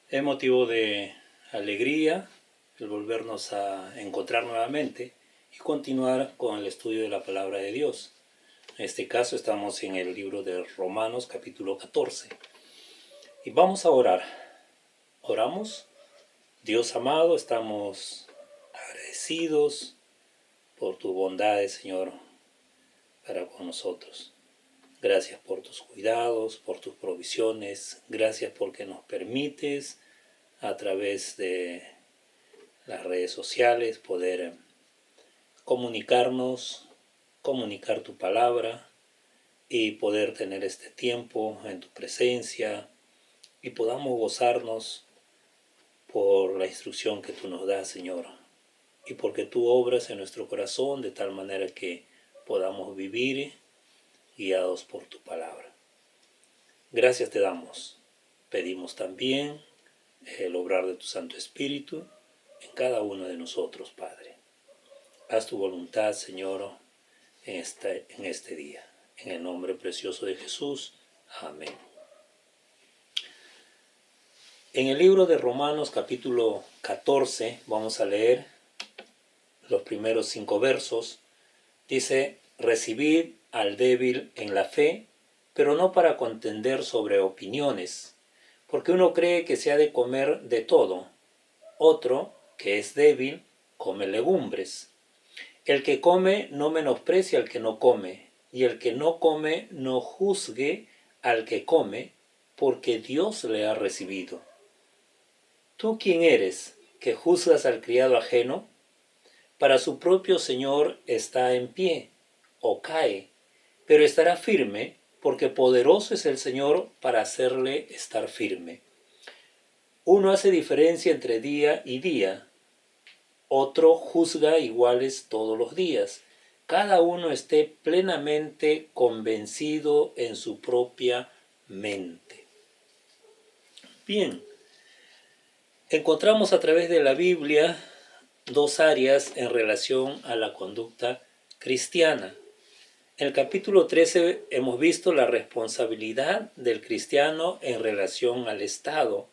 Es motivo de alegría el volvernos a encontrar nuevamente y continuar con el estudio de la palabra de Dios. En este caso estamos en el libro de Romanos capítulo 14 y vamos a orar. Oramos. Dios amado, estamos agradecidos por tu bondad, Señor, para con nosotros. Gracias por tus cuidados, por tus provisiones. Gracias porque nos permites a través de las redes sociales poder comunicarnos, comunicar tu palabra y poder tener este tiempo en tu presencia y podamos gozarnos por la instrucción que tú nos das, Señor, y porque tú obras en nuestro corazón de tal manera que podamos vivir guiados por tu palabra. Gracias te damos. Pedimos también el obrar de tu Santo Espíritu en cada uno de nosotros, Padre. Haz tu voluntad, Señor, en este día. En el nombre precioso de Jesús. Amén. En el libro de Romanos capítulo 14 vamos a leer los primeros 5 versos. Dice: recibid al débil en la fe, pero no para contender sobre opiniones, porque uno cree que se ha de comer de todo, otro, que es débil, come legumbres. El que come no menosprecia al que no come, y el que no come no juzgue al que come, porque Dios le ha recibido. ¿Tú quién eres, que juzgas al criado ajeno? Para su propio Señor está en pie, o cae, pero estará firme, porque poderoso es el Señor para hacerle estar firme. Uno hace diferencia entre día y día, otro juzga iguales todos los días. Cada uno esté plenamente convencido en su propia mente. Bien, encontramos a través de la Biblia 2 áreas en relación a la conducta cristiana. En el capítulo 13 hemos visto la responsabilidad del cristiano en relación al Estado,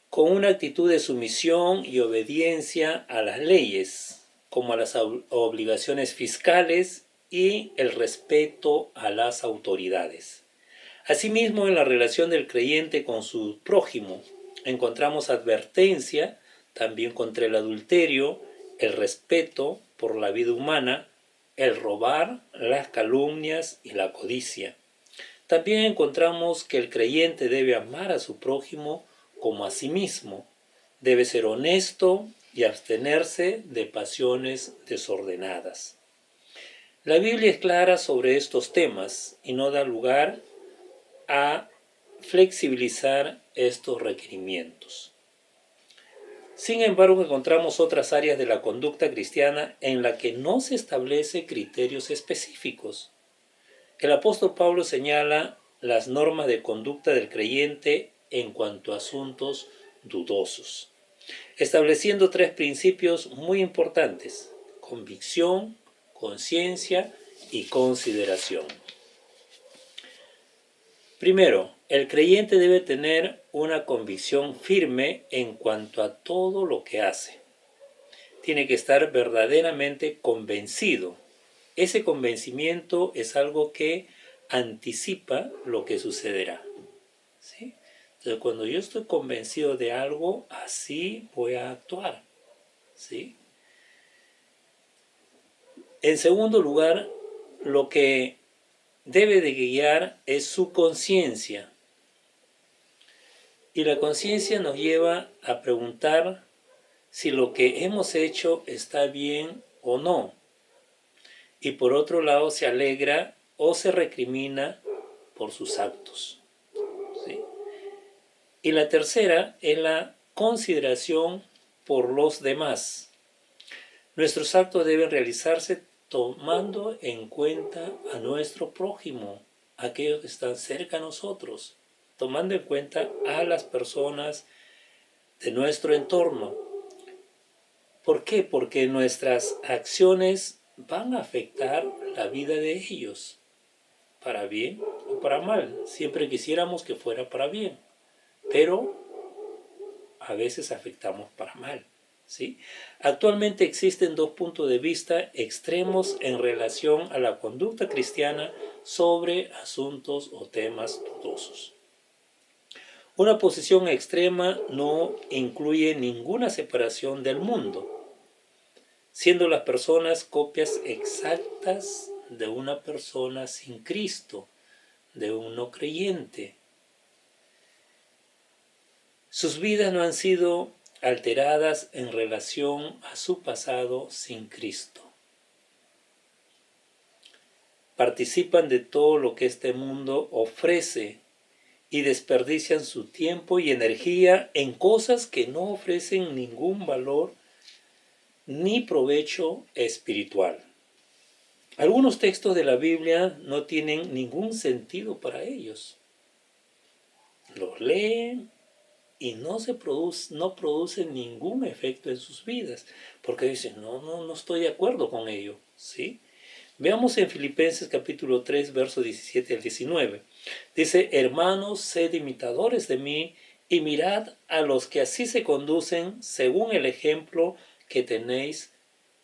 con una actitud de sumisión y obediencia a las leyes, como a las obligaciones fiscales y el respeto a las autoridades. Asimismo, en la relación del creyente con su prójimo, encontramos advertencia también contra el adulterio, el respeto por la vida humana, el robar, las calumnias y la codicia. También encontramos que el creyente debe amar a su prójimo como a sí mismo. Debe ser honesto y abstenerse de pasiones desordenadas. La Biblia es clara sobre estos temas y no da lugar a flexibilizar estos requerimientos. Sin embargo, encontramos otras áreas de la conducta cristiana en la que no se establece criterios específicos. El apóstol Pablo señala las normas de conducta del creyente en cuanto a asuntos dudosos, estableciendo 3 principios muy importantes: convicción, conciencia y consideración. Primero, el creyente debe tener una convicción firme en cuanto a todo lo que hace. Tiene que estar verdaderamente convencido. Ese convencimiento es algo que anticipa lo que sucederá, ¿sí? Entonces, cuando yo estoy convencido de algo, así voy a actuar, ¿sí? En segundo lugar, lo que debe de guiar es su conciencia. Y la conciencia nos lleva a preguntar si lo que hemos hecho está bien o no. Y por otro lado, se alegra o se recrimina por sus actos, ¿sí? Y la tercera es la consideración por los demás. Nuestros actos deben realizarse tomando en cuenta a nuestro prójimo, a aquellos que están cerca a nosotros, tomando en cuenta a las personas de nuestro entorno. ¿Por qué? Porque nuestras acciones van a afectar la vida de ellos, para bien o para mal. Siempre quisiéramos que fuera para bien, pero a veces afectamos para mal, ¿sí? Actualmente existen dos puntos de vista extremos en relación a la conducta cristiana sobre asuntos o temas dudosos. Una posición extrema no incluye ninguna separación del mundo, siendo las personas copias exactas de una persona sin Cristo, de un no creyente. Sus vidas no han sido alteradas en relación a su pasado sin Cristo. Participan de todo lo que este mundo ofrece y desperdician su tiempo y energía en cosas que no ofrecen ningún valor ni provecho espiritual. Algunos textos de la Biblia no tienen ningún sentido para ellos. Los leen y no producen ningún efecto en sus vidas, porque dicen, no estoy de acuerdo con ello, ¿sí? Veamos en Filipenses capítulo 3, versos 17 al 19. Dice, hermanos, sed imitadores de mí y mirad a los que así se conducen según el ejemplo que tenéis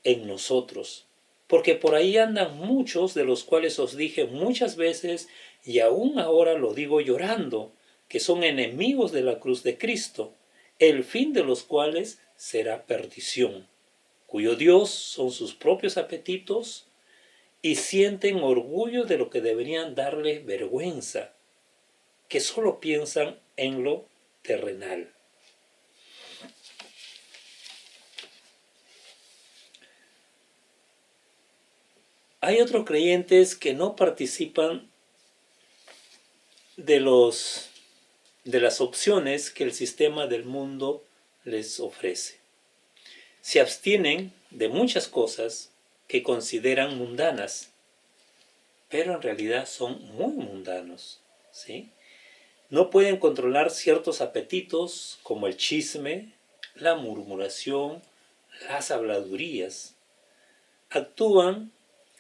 en nosotros. Porque por ahí andan muchos, de los cuales os dije muchas veces, y aún ahora lo digo llorando, que son enemigos de la cruz de Cristo, el fin de los cuales será perdición, cuyo Dios son sus propios apetitos, y sienten orgullo de lo que deberían darles vergüenza, que solo piensan en lo terrenal. Hay otros creyentes que no participan de las opciones que el sistema del mundo les ofrece. Se abstienen de muchas cosas que consideran mundanas, pero en realidad son muy mundanos, ¿sí? No pueden controlar ciertos apetitos como el chisme, la murmuración, las habladurías. Actúan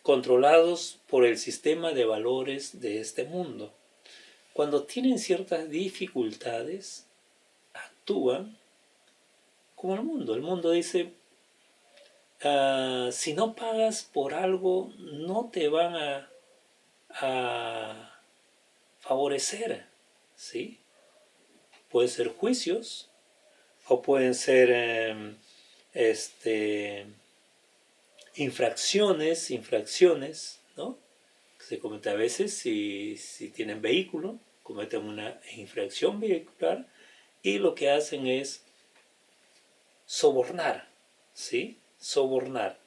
controlados por el sistema de valores de este mundo. Cuando tienen ciertas dificultades, actúan como el mundo. El mundo dice, si no pagas por algo, no te van a favorecer, ¿sí? Pueden ser juicios o pueden ser infracciones, ¿no? Se comete a veces si tienen vehículo, cometen una infracción vehicular y lo que hacen es sobornar, ¿sí? Sobornar.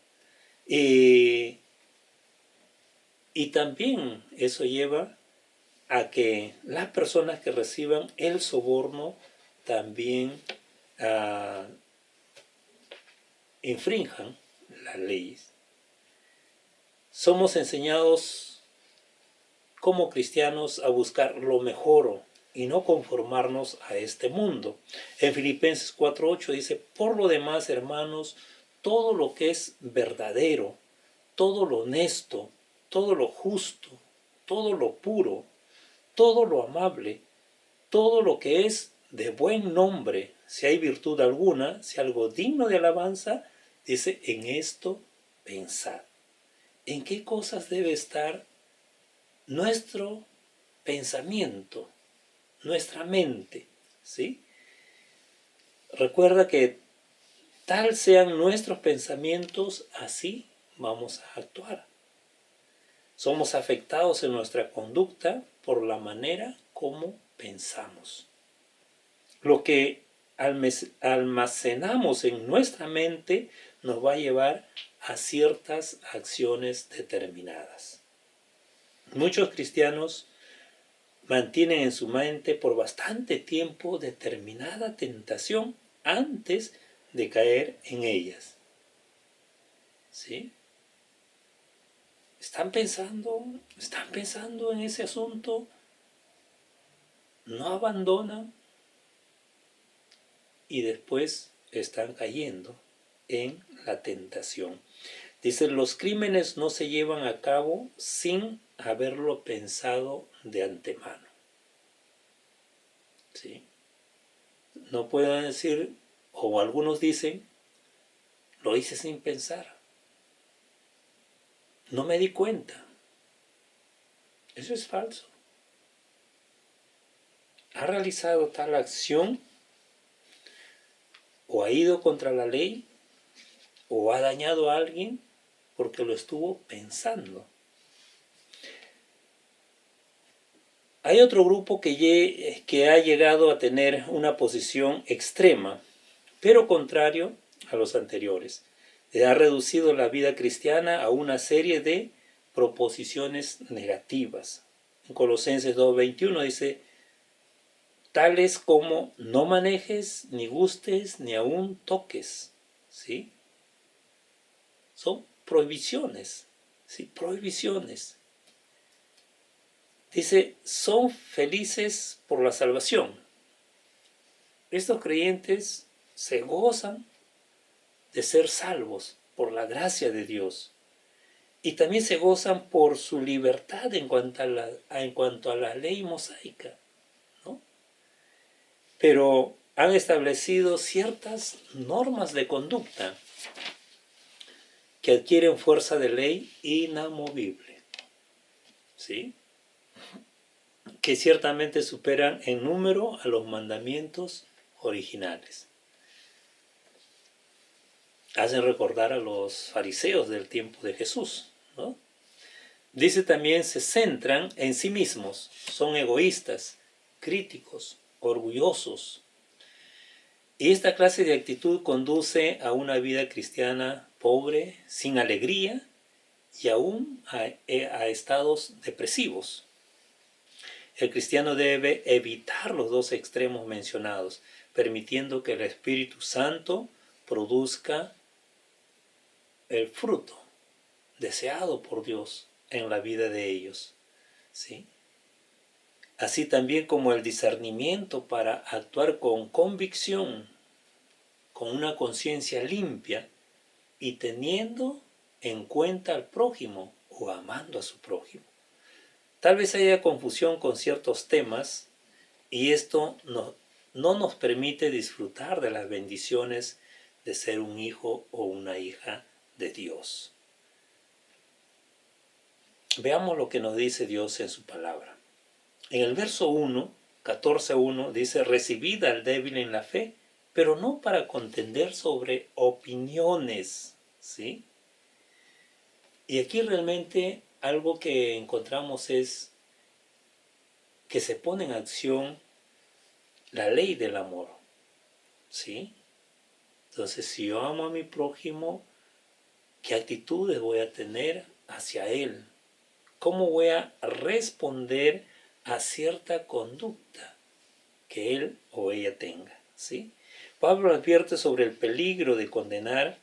Y también eso lleva a que las personas que reciban el soborno también infrinjan las leyes. Somos enseñados como cristianos a buscar lo mejor y no conformarnos a este mundo. En Filipenses 4:8 dice, por lo demás, hermanos, todo lo que es verdadero, todo lo honesto, todo lo justo, todo lo puro, todo lo amable, todo lo que es de buen nombre, si hay virtud alguna, si algo digno de alabanza, dice, en esto pensad. ¿En qué cosas debe estar nuestro pensamiento, nuestra mente? ¿Sí? Recuerda que tal sean nuestros pensamientos, así vamos a actuar. Somos afectados en nuestra conducta por la manera como pensamos. Lo que almacenamos en nuestra mente nos va a llevar a ciertas acciones determinadas. Muchos cristianos mantienen en su mente por bastante tiempo determinada tentación antes de caer en ellas. ¿Sí? ¿Están pensando en ese asunto? No abandonan y después están cayendo en la tentación. Dice, los crímenes no se llevan a cabo sin haberlo pensado de antemano. ¿Sí? no puedan decir, o algunos dicen, lo hice sin pensar, no me di cuenta. Eso es falso. Ha realizado tal acción, o ha ido contra la ley, o ha dañado a alguien porque lo estuvo pensando. Hay otro grupo que ha llegado a tener una posición extrema, pero contrario a los anteriores. Ha reducido la vida cristiana a una serie de proposiciones negativas. En Colosenses 2:21 dice, tales como no manejes, ni gustes, ni aún toques. ¿Sí? Son prohibiciones. ¿Sí? Prohibiciones. Dice, son felices por la salvación. Estos creyentes se gozan de ser salvos por la gracia de Dios. Y también se gozan por su libertad en cuanto a la ley mosaica, ¿no? Pero han establecido ciertas normas de conducta que adquieren fuerza de ley inamovible, ¿sí? Que ciertamente superan en número a los mandamientos originales. Hacen recordar a los fariseos del tiempo de Jesús, ¿no? Dice también, se centran en sí mismos, son egoístas, críticos, orgullosos. Y esta clase de actitud conduce a una vida cristiana pobre, sin alegría y aún a estados depresivos. El cristiano debe evitar los dos extremos mencionados, permitiendo que el Espíritu Santo produzca el fruto deseado por Dios en la vida de ellos, ¿sí? Así también como el discernimiento para actuar con convicción, con una conciencia limpia y teniendo en cuenta al prójimo o amando a su prójimo. Tal vez haya confusión con ciertos temas y esto no nos permite disfrutar de las bendiciones de ser un hijo o una hija de Dios. Veamos lo que nos dice Dios en su palabra. En el verso 1, 14:1 dice, recibid al débil en la fe, pero no para contender sobre opiniones, ¿sí? Y aquí realmente algo que encontramos es que se pone en acción la ley del amor, ¿sí? Entonces, si yo amo a mi prójimo, ¿qué actitudes voy a tener hacia él? ¿Cómo voy a responder a cierta conducta que él o ella tenga? ¿Sí? Pablo advierte sobre el peligro de condenar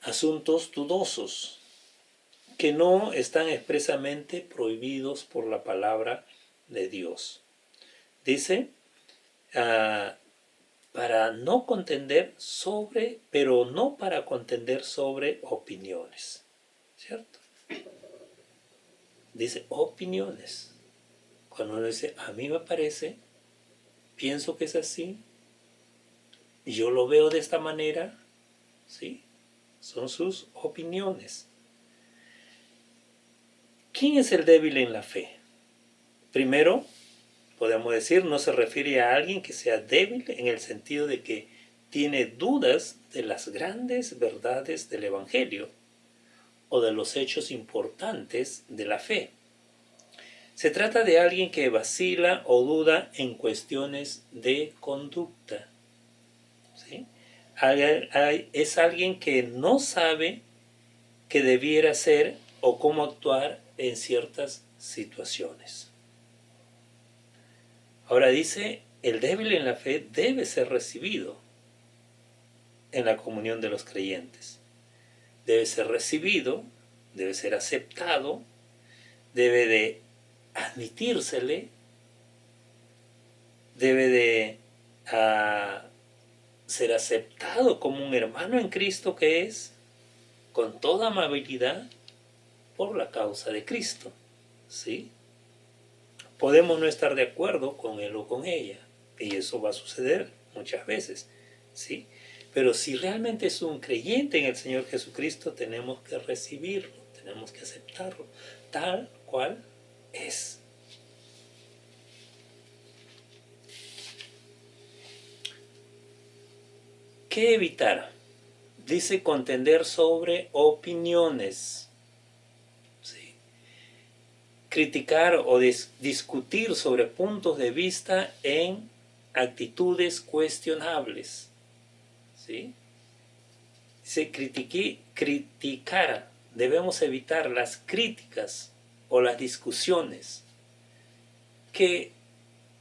asuntos dudosos que no están expresamente prohibidos por la palabra de Dios. Dice, para no contender sobre, pero no para contender sobre opiniones, ¿cierto? Dice opiniones. Cuando uno dice, a mí me parece, pienso que es así, yo lo veo de esta manera, ¿sí? Son sus opiniones. ¿Quién es el débil en la fe? Primero, podemos decir, no se refiere a alguien que sea débil en el sentido de que tiene dudas de las grandes verdades del Evangelio o de los hechos importantes de la fe. Se trata de alguien que vacila o duda en cuestiones de conducta, ¿sí? Es alguien que no sabe qué debiera hacer o cómo actuar en ciertas situaciones. Ahora dice, el débil en la fe debe ser recibido en la comunión de los creyentes. Debe ser recibido, debe ser aceptado, debe de admitírsele, debe de ser aceptado como un hermano en Cristo que es, con toda amabilidad, por la causa de Cristo, ¿sí? Podemos no estar de acuerdo con él o con ella, Y eso va a suceder muchas veces, ¿sí? Pero si realmente es un creyente en el Señor Jesucristo, tenemos que recibirlo, tenemos que aceptarlo, tal cual es. ¿Qué evitar? Dice contender sobre opiniones, ¿sí? Criticar o discutir sobre puntos de vista en actitudes cuestionables, ¿sí? Dice criticar, debemos evitar las críticas o las discusiones que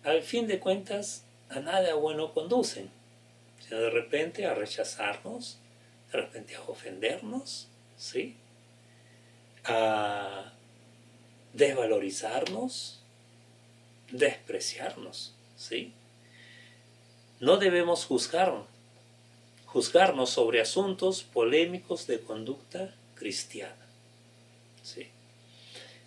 al fin de cuentas a nada bueno conducen, sino de repente a rechazarnos, de repente a ofendernos, ¿sí? A desvalorizarnos, despreciarnos, ¿sí? No debemos juzgarnos sobre asuntos polémicos de conducta cristiana, ¿sí?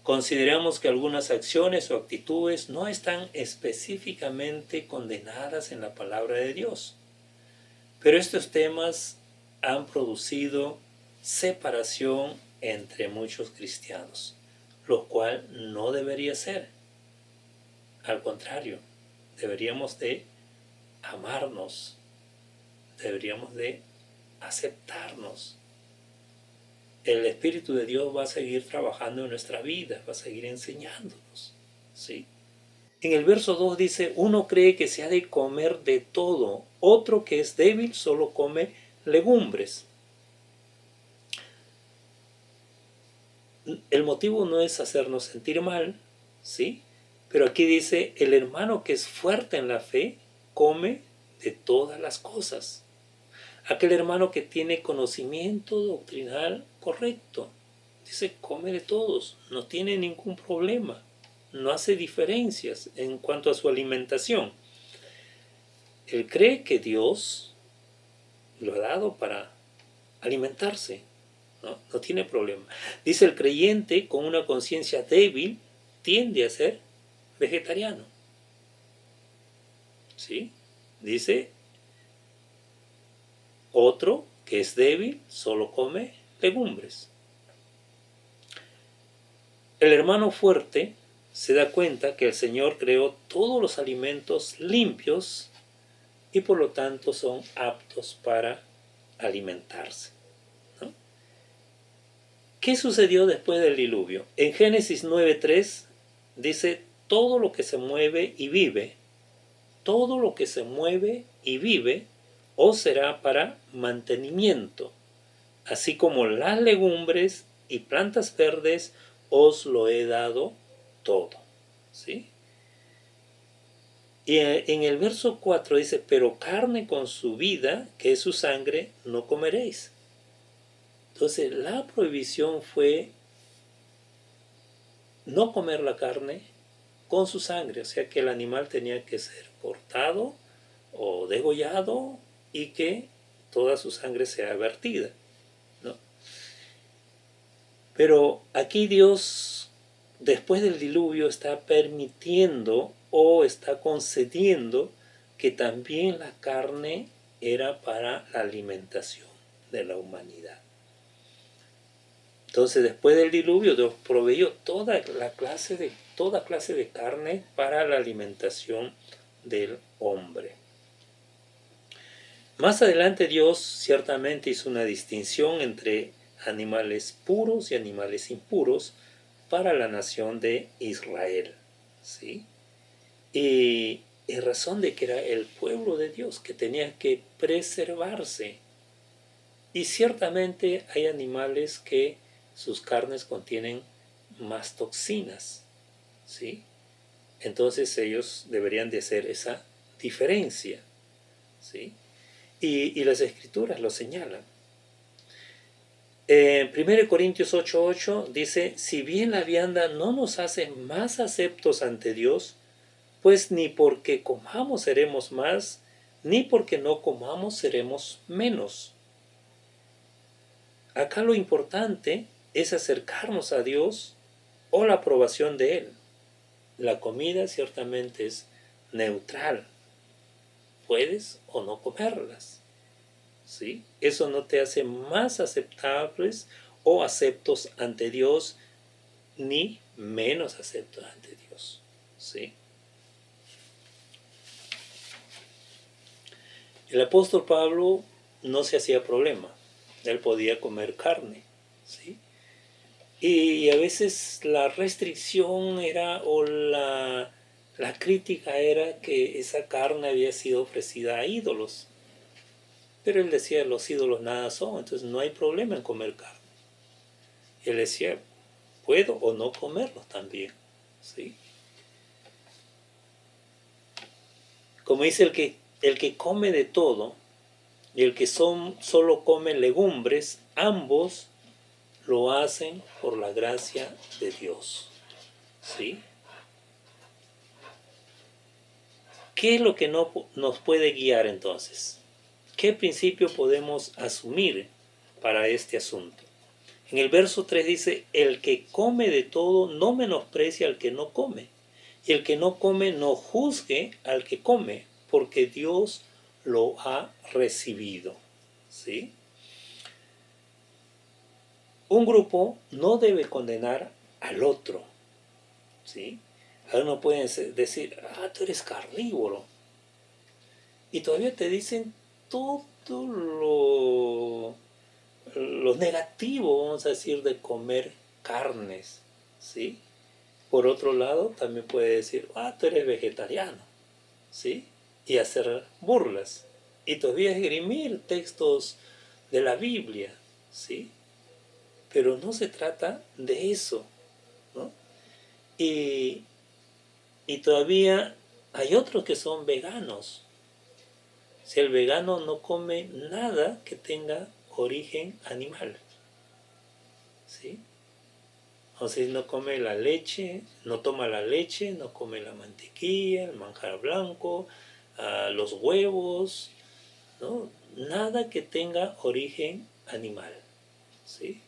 Consideramos que algunas acciones o actitudes no están específicamente condenadas en la palabra de Dios, pero estos temas han producido separación entre muchos cristianos, lo cual no debería ser. Al contrario, deberíamos de amarnos, deberíamos de aceptarnos. El Espíritu de Dios va a seguir trabajando en nuestra vida, va a seguir enseñándonos, ¿sí? En el verso 2 dice, uno cree que se ha de comer de todo, otro que es débil solo come legumbres. El motivo no es hacernos sentir mal, ¿sí? Pero aquí dice, el hermano que es fuerte en la fe come de todas las cosas. Aquel hermano que tiene conocimiento doctrinal correcto, dice, come de todos, no tiene ningún problema, no hace diferencias en cuanto a su alimentación. Él cree que Dios lo ha dado para alimentarse, no tiene problema. Dice, el creyente con una conciencia débil tiende a ser vegetariano, ¿sí? Dice, otro que es débil solo come legumbres. El hermano fuerte se da cuenta que el Señor creó todos los alimentos limpios y por lo tanto son aptos para alimentarse, ¿no? ¿Qué sucedió después del diluvio? En Génesis 9:3 dice, todo lo que se mueve y vive, todo lo que se mueve y vive, os será para mantenimiento, así como las legumbres y plantas verdes, os lo he dado todo, ¿sí? Y en el verso 4 dice, pero carne con su vida, que es su sangre, no comeréis. Entonces la prohibición fue no comer la carne con su sangre, o sea que el animal tenía que ser cortado o degollado y que toda su sangre sea vertida, ¿no? Pero aquí Dios, después del diluvio, está permitiendo o está concediendo que también la carne era para la alimentación de la humanidad. Entonces, después del diluvio, Dios proveyó toda clase de carne para la alimentación del hombre. Más adelante Dios ciertamente hizo una distinción entre animales puros y animales impuros para la nación de Israel, ¿sí? Y en razón de que era el pueblo de Dios que tenía que preservarse. Y ciertamente hay animales que sus carnes contienen más toxinas, ¿sí? Entonces ellos deberían de hacer esa diferencia, ¿sí? Y las escrituras lo señalan. En 1 Corintios 8:8 dice, si bien la vianda no nos hace más aceptos ante Dios, pues ni porque comamos seremos más, ni porque no comamos seremos menos. Acá lo importante es acercarnos a Dios o la aprobación de Él. La comida ciertamente es neutral, puedes o no comerlas, ¿sí? Eso no te hace más aceptables o aceptos ante Dios, ni menos aceptos ante Dios, ¿sí? El apóstol Pablo no se hacía problema, él podía comer carne, ¿sí? Y a veces la restricción era, o la crítica era que esa carne había sido ofrecida a ídolos. Pero él decía, los ídolos nada son, entonces no hay problema en comer carne. Y él decía, puedo o no comerlos también, ¿sí? Como dice el que come de todo y el que solo come legumbres, ambos lo hacen por la gracia de Dios, ¿sí? ¿Qué es lo que no nos puede guiar entonces? ¿Qué principio podemos asumir para este asunto? En el verso 3 dice, el que come de todo no menosprecia al que no come, y el que no come no juzgue al que come, porque Dios lo ha recibido, ¿sí? Un grupo no debe condenar al otro, ¿sí? Algunos pueden decir, tú eres carnívoro, y todavía te dicen todo lo negativo, vamos a decir, de comer carnes, ¿sí? Por otro lado, también puede decir, tú eres vegetariano, ¿sí? Y hacer burlas. Y todavía esgrimir textos de la Biblia, ¿sí? Pero no se trata de eso, ¿no? Y todavía hay otros que son veganos. Si el vegano no come nada que tenga origen animal, ¿sí? O sea, no come la leche, no toma la leche, no come la mantequilla, el manjar blanco, los huevos, ¿no? Nada que tenga origen animal, ¿sí?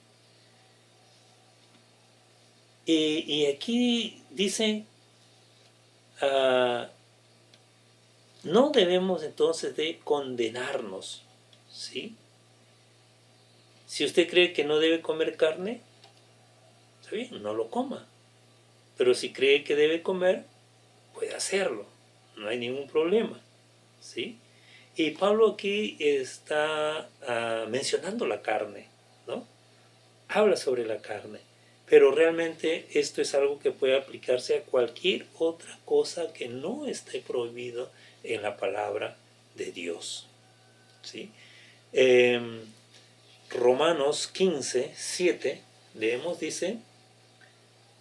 Y aquí dice, no debemos entonces de condenarnos, ¿sí? Si usted cree que no debe comer carne, está bien, no lo coma. Pero si cree que debe comer, puede hacerlo, no hay ningún problema, ¿sí? Y Pablo aquí está mencionando la carne, ¿no? Habla sobre la carne, pero realmente esto es algo que puede aplicarse a cualquier otra cosa que no esté prohibido en la palabra de Dios, ¿sí? Romanos 15, 7, leemos, dice,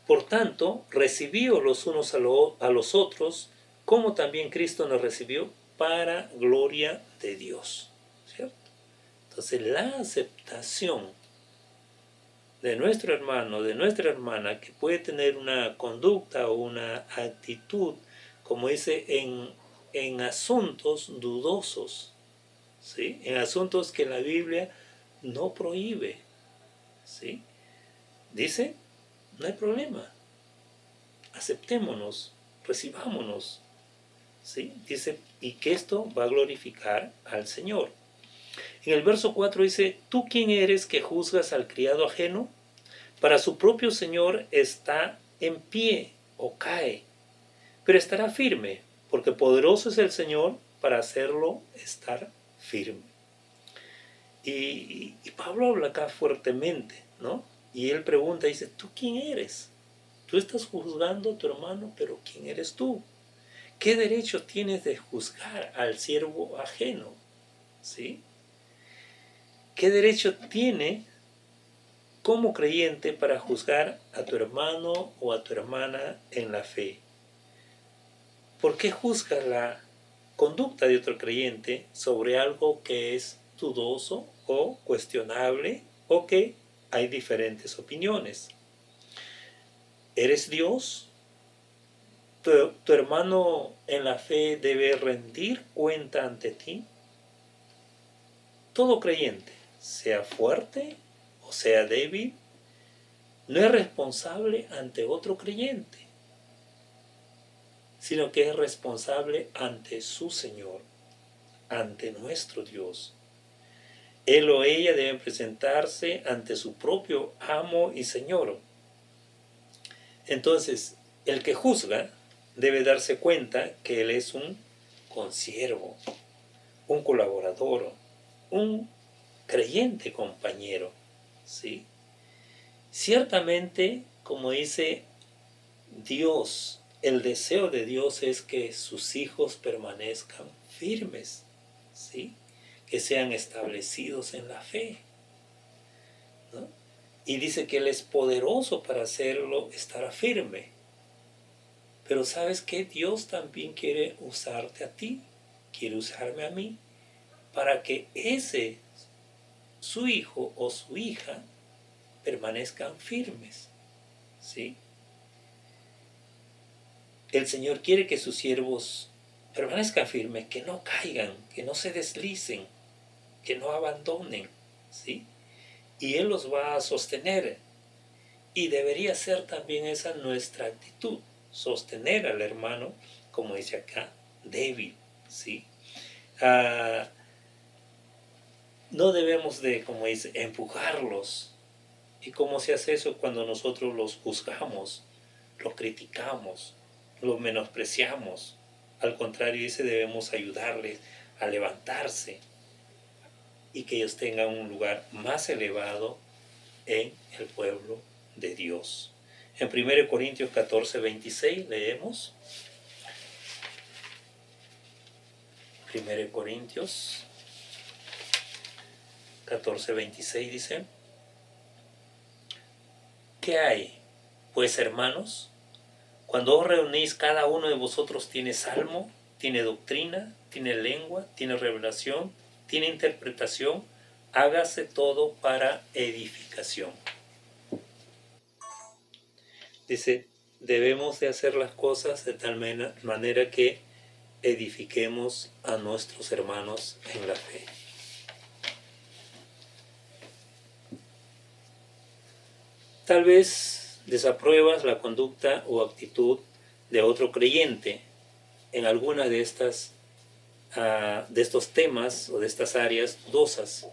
por tanto, recibíos los unos a los otros, como también Cristo nos recibió para gloria de Dios, ¿cierto? Entonces, la aceptación de nuestro hermano, de nuestra hermana, que puede tener una conducta o una actitud, como dice, en asuntos dudosos, ¿sí? En asuntos que la Biblia no prohíbe, ¿sí? Dice, no hay problema, aceptémonos, recibámonos, ¿sí? Dice, y que esto va a glorificar al Señor. En el verso 4 dice, ¿tú quién eres que juzgas al criado ajeno? Para su propio Señor está en pie o cae, pero estará firme, porque poderoso es el Señor para hacerlo estar firme. Y Pablo habla acá fuertemente, ¿no? Y él pregunta, dice, ¿tú quién eres? Tú estás juzgando a tu hermano, pero ¿quién eres tú? ¿Qué derecho tienes de juzgar al siervo ajeno? ¿Sí? ¿Qué derecho tiene como creyente para juzgar a tu hermano o a tu hermana en la fe? ¿Por qué juzgas la conducta de otro creyente sobre algo que es dudoso o cuestionable o que hay diferentes opiniones? ¿Eres Dios? ¿Tu hermano en la fe debe rendir cuenta ante ti? Todo creyente, sea fuerte o sea débil, no es responsable ante otro creyente, sino que es responsable ante su Señor. ante nuestro Dios. Él o ella deben presentarse ante su propio amo y Señor. Entonces, el que juzga debe darse cuenta que él es un consiervo, un colaborador, un creyente compañero, ¿sí? Ciertamente, como dice Dios, el deseo de Dios es que sus hijos permanezcan firmes, ¿sí? Que sean establecidos en la fe, ¿no? Y dice que Él es poderoso para hacerlo estar firme. Pero ¿sabes qué? Dios también quiere usarte a ti, quiere usarme a mí, para que su hijo o su hija, permanezcan firmes, ¿sí? El Señor quiere que sus siervos permanezcan firmes, que no caigan, que no se deslicen, que no abandonen, ¿sí? Y Él los va a sostener. Y debería ser también esa nuestra actitud, sostener al hermano, como dice acá, débil, ¿sí? No debemos de, como dice, empujarlos. ¿Y cómo se hace eso? Cuando nosotros los juzgamos, los criticamos, los menospreciamos. Al contrario, dice, debemos ayudarles a levantarse y que ellos tengan un lugar más elevado en el pueblo de Dios. En 1 Corintios 14, 26 leemos. 1 Corintios 14, 26 dice: ¿qué hay, pues, hermanos? Cuando os reunís, cada uno de vosotros tiene salmo, tiene doctrina, tiene lengua, tiene revelación, tiene interpretación. Hágase todo para edificación. Dice, debemos de hacer las cosas de tal manera que edifiquemos a nuestros hermanos en la fe. Tal vez desapruebas la conducta o actitud de otro creyente en alguna de estos temas o de estas áreas dudosas.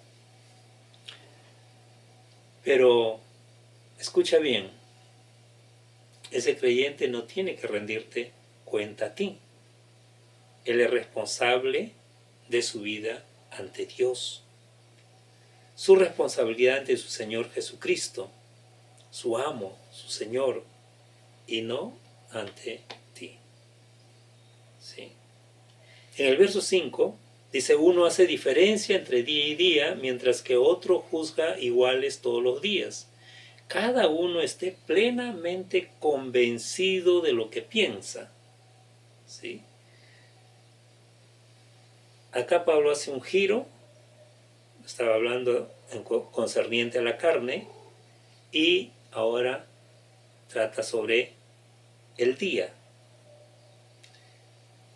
Pero escucha bien, ese creyente no tiene que rendirte cuenta a ti. Él es responsable de su vida ante Dios. Su responsabilidad ante su Señor Jesucristo, su amo, su Señor, y no ante ti. ¿Sí? En el verso 5 dice, uno hace diferencia entre día y día, mientras que otro juzga iguales todos los días. Cada uno esté plenamente convencido de lo que piensa. ¿Sí? Acá Pablo hace un giro, estaba hablando concerniente a la carne, y ahora trata sobre el día.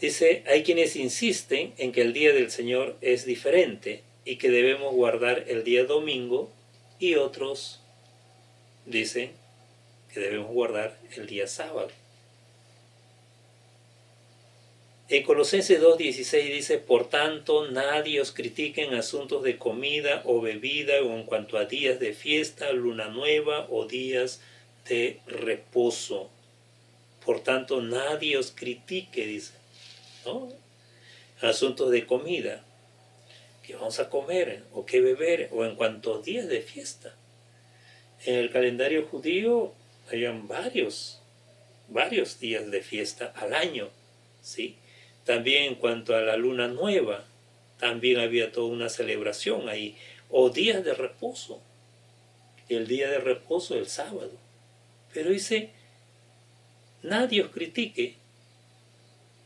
Dice, hay quienes insisten en que el día del Señor es diferente y que debemos guardar el día domingo, y otros dicen que debemos guardar el día sábado. En Colosenses 2:16 dice, por tanto, nadie os critique en asuntos de comida o bebida o en cuanto a días de fiesta, luna nueva o días de reposo. Por tanto, nadie os critique, dice, ¿no? En asuntos de comida, qué vamos a comer o qué beber o en cuanto a días de fiesta. En el calendario judío habían varios días de fiesta al año, ¿sí? También en cuanto a la luna nueva, también había toda una celebración ahí, o días de reposo, el día de reposo el sábado. Pero dice, nadie os critique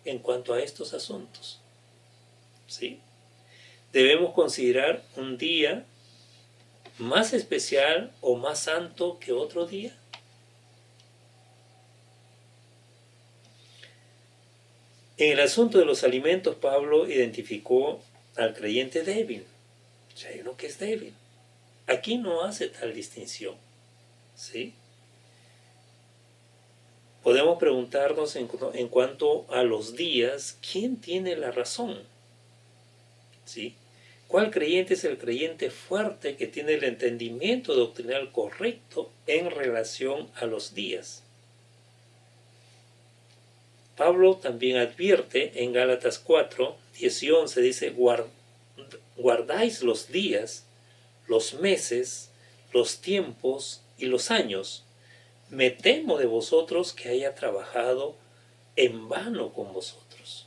en cuanto a estos asuntos, ¿sí? Debemos considerar un día más especial o más santo que otro día. En el asunto de los alimentos, Pablo identificó al creyente débil. O sea, hay uno que es débil. Aquí no hace tal distinción, ¿sí? Podemos preguntarnos en cuanto a los días, ¿quién tiene la razón? ¿sí? ¿Cuál creyente es el creyente fuerte que tiene el entendimiento doctrinal correcto en relación a los días? Pablo también advierte en Gálatas 4, 10 y 11, dice, guardáis los días, los meses, los tiempos y los años. Me temo de vosotros que haya trabajado en vano con vosotros.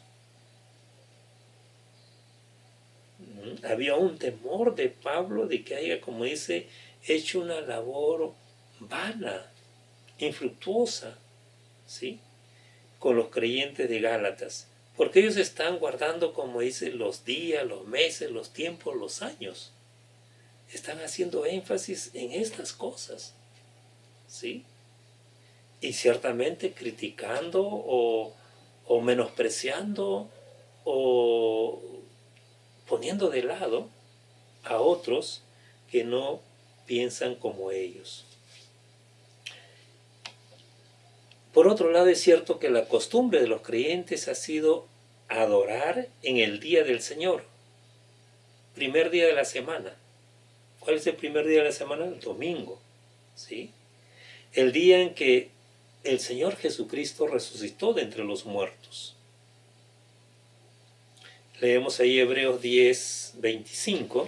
Había un temor de Pablo de que haya, como dice, hecho una labor vana, infructuosa, ¿sí?, con los creyentes de Gálatas, porque ellos están guardando, como dice, los días, los meses, los tiempos, los años. Están haciendo énfasis en estas cosas, ¿sí? Y ciertamente criticando o menospreciando o poniendo de lado a otros que no piensan como ellos. Por otro lado, es cierto que la costumbre de los creyentes ha sido adorar en el día del Señor, primer día de la semana. ¿Cuál es el primer día de la semana? El domingo, ¿sí? El día en que el Señor Jesucristo resucitó de entre los muertos. Leemos ahí Hebreos 10, 25.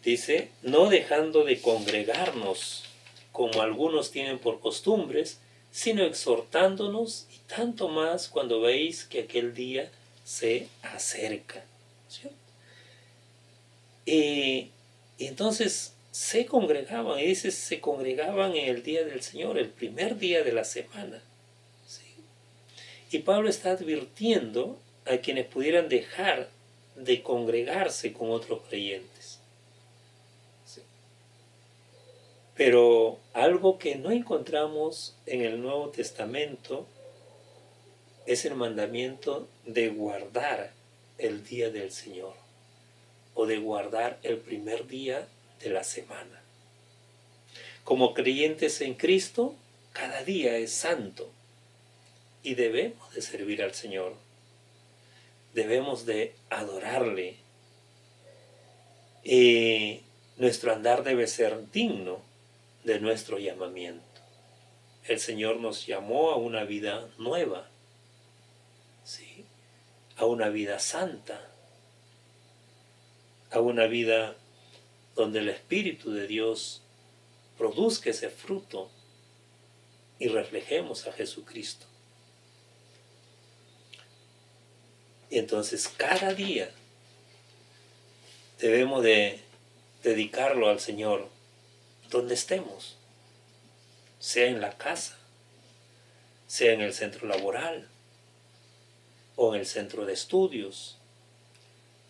Dice, no dejando de congregarnos como algunos tienen por costumbres, sino exhortándonos, y tanto más cuando veis que aquel día se acerca. ¿Sí? Y entonces se congregaban, y dice, se congregaban en el día del Señor, el primer día de la semana. ¿Sí? Y Pablo está advirtiendo a quienes pudieran dejar de congregarse con otros creyentes. ¿Sí? Pero algo que no encontramos en el Nuevo Testamento es el mandamiento de guardar el día del Señor o de guardar el primer día de la semana. Como creyentes en Cristo, cada día es santo y debemos de servir al Señor. Debemos de adorarle. Y nuestro andar debe ser digno de nuestro llamamiento. El Señor nos llamó a una vida nueva, ¿sí?, a una vida santa, a una vida donde el Espíritu de Dios produzca ese fruto y reflejemos a Jesucristo. Y entonces cada día debemos de dedicarlo al Señor donde estemos, sea en la casa, sea en el centro laboral o en el centro de estudios,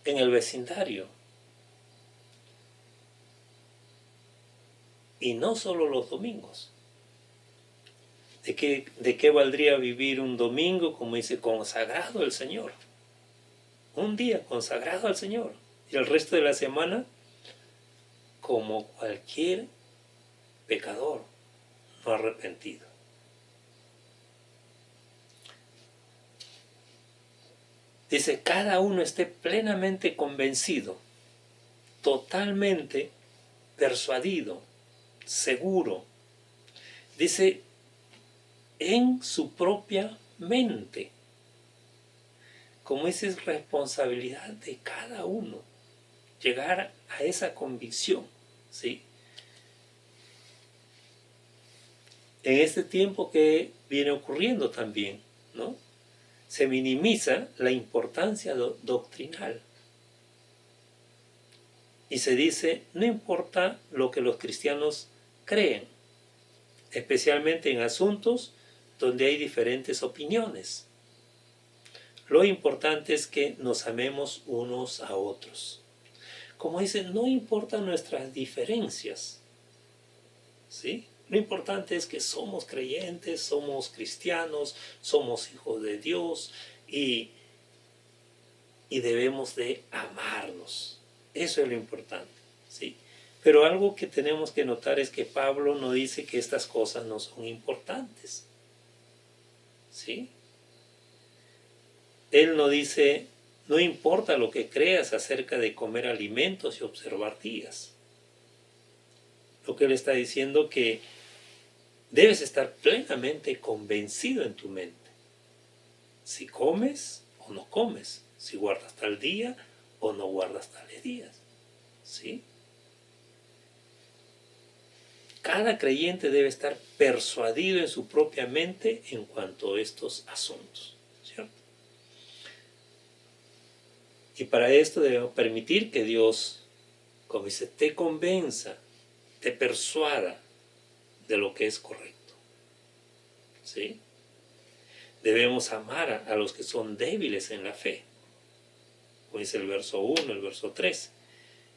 en el vecindario. Y no solo los domingos. ¿De qué valdría vivir un domingo, como dice, consagrado al Señor? Un día consagrado al Señor. Y el resto de la semana, como cualquier pecador no arrepentido. Dice, cada uno esté plenamente convencido, totalmente persuadido, seguro. Dice, en su propia mente. Como esa es responsabilidad de cada uno, llegar a esa convicción, ¿sí? En este tiempo que viene ocurriendo también, ¿no?, se minimiza la importancia doctrinal. Y se dice, no importa lo que los cristianos creen, especialmente en asuntos donde hay diferentes opiniones. Lo importante es que nos amemos unos a otros. Como dice, no importan nuestras diferencias, ¿sí? Lo importante es que somos creyentes, somos cristianos, somos hijos de Dios y debemos de amarnos. Eso es lo importante, ¿sí? Pero algo que tenemos que notar es que Pablo no dice que estas cosas no son importantes, ¿sí? Él no dice, No importa lo que creas acerca de comer alimentos y observar días. Lo que él está diciendo que debes estar plenamente convencido en tu mente. Si comes o no comes, si guardas tal día o no guardas tales días. ¿Sí? Cada creyente debe estar persuadido en su propia mente en cuanto a estos asuntos, ¿cierto? Y para esto debemos permitir que Dios, como dice, te convenza, te persuada de lo que es correcto. ¿Sí? Debemos amar a los que son débiles en la fe, como dice el verso 1, el verso 3,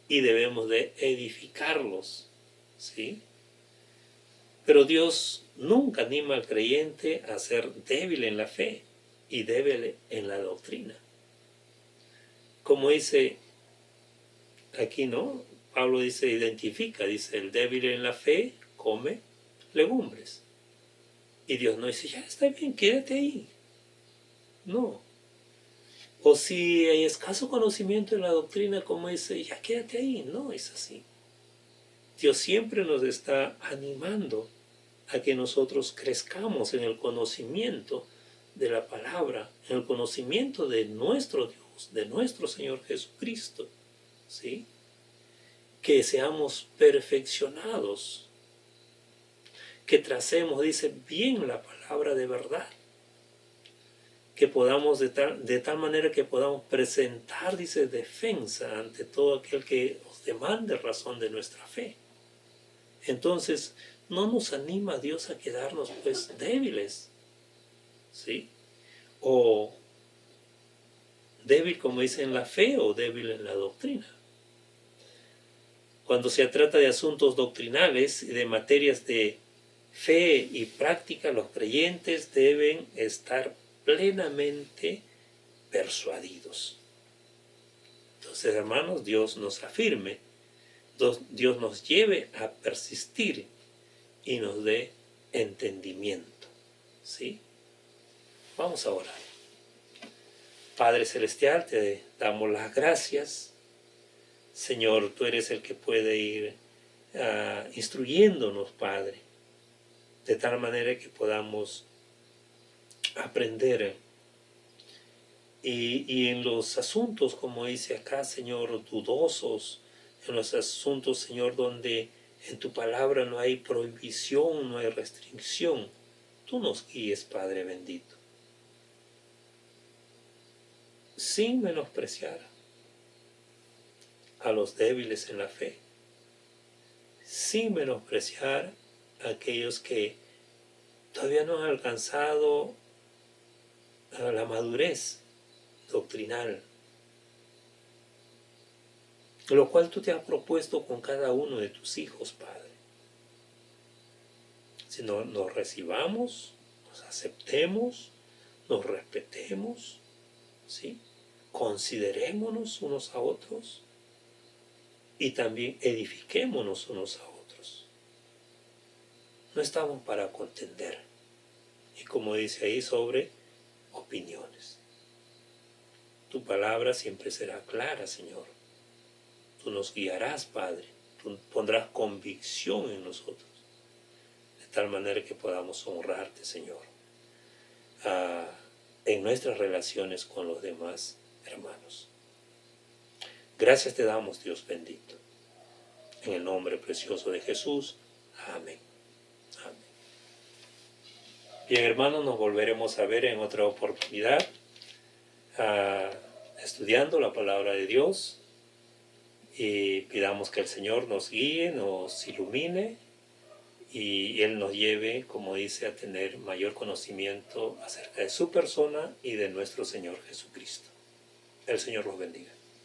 y debemos de edificarlos. ¿Sí? Pero Dios nunca anima al creyente a ser débil en la fe y débil en la doctrina. Como dice aquí, ¿no? Pablo dice, identifica, dice, el débil en la fe come legumbres. Y Dios no dice, ya está bien, quédate ahí. No. O si hay escaso conocimiento en la doctrina, como dice, ya quédate ahí. No es así. Dios siempre nos está animando a que nosotros crezcamos en el conocimiento de la palabra, en el conocimiento de nuestro Dios, de nuestro Señor Jesucristo, ¿sí? Que seamos perfeccionados, que tracemos, dice, bien la palabra de verdad, que podamos de tal manera que podamos presentar, dice, defensa ante todo aquel que os demande razón de nuestra fe. Entonces, no nos anima Dios a quedarnos pues débiles, ¿sí? O débil, como dice, en la fe o débil en la doctrina. Cuando se trata de asuntos doctrinales y de materias de fe y práctica, los creyentes deben estar plenamente persuadidos. Entonces, hermanos, Dios nos afirme, Dios nos lleve a persistir y nos dé entendimiento. ¿Sí? Vamos a orar. Padre Celestial, te damos las gracias. Señor, tú eres el que puede ir instruyéndonos, Padre, de tal manera que podamos aprender. Y en los asuntos, como dice acá, Señor, dudosos, en los asuntos, Señor, donde en tu palabra no hay prohibición, no hay restricción, tú nos guíes, Padre bendito, sin menospreciar a los débiles en la fe, sin menospreciar a aquellos que todavía no han alcanzado la madurez doctrinal, lo cual tú te has propuesto con cada uno de tus hijos, Padre. Si nos recibamos, nos aceptemos, nos respetemos, ¿sí? Considerémonos unos a otros y también edifiquémonos unos a otros. No estamos para contender. Y como dice ahí, sobre opiniones. Tu palabra siempre será clara, Señor. Tú nos guiarás, Padre. Tú pondrás convicción en nosotros. De tal manera que podamos honrarte, Señor, en nuestras relaciones con los demás hermanos. Gracias te damos, Dios bendito. En el nombre precioso de Jesús. Amén. Amén. Bien, hermanos, nos volveremos a ver en otra oportunidad, estudiando la palabra de Dios, y pidamos que el Señor nos guíe, nos ilumine, y Él nos lleve, como dice, a tener mayor conocimiento acerca de su persona y de nuestro Señor Jesucristo. El Señor los bendiga.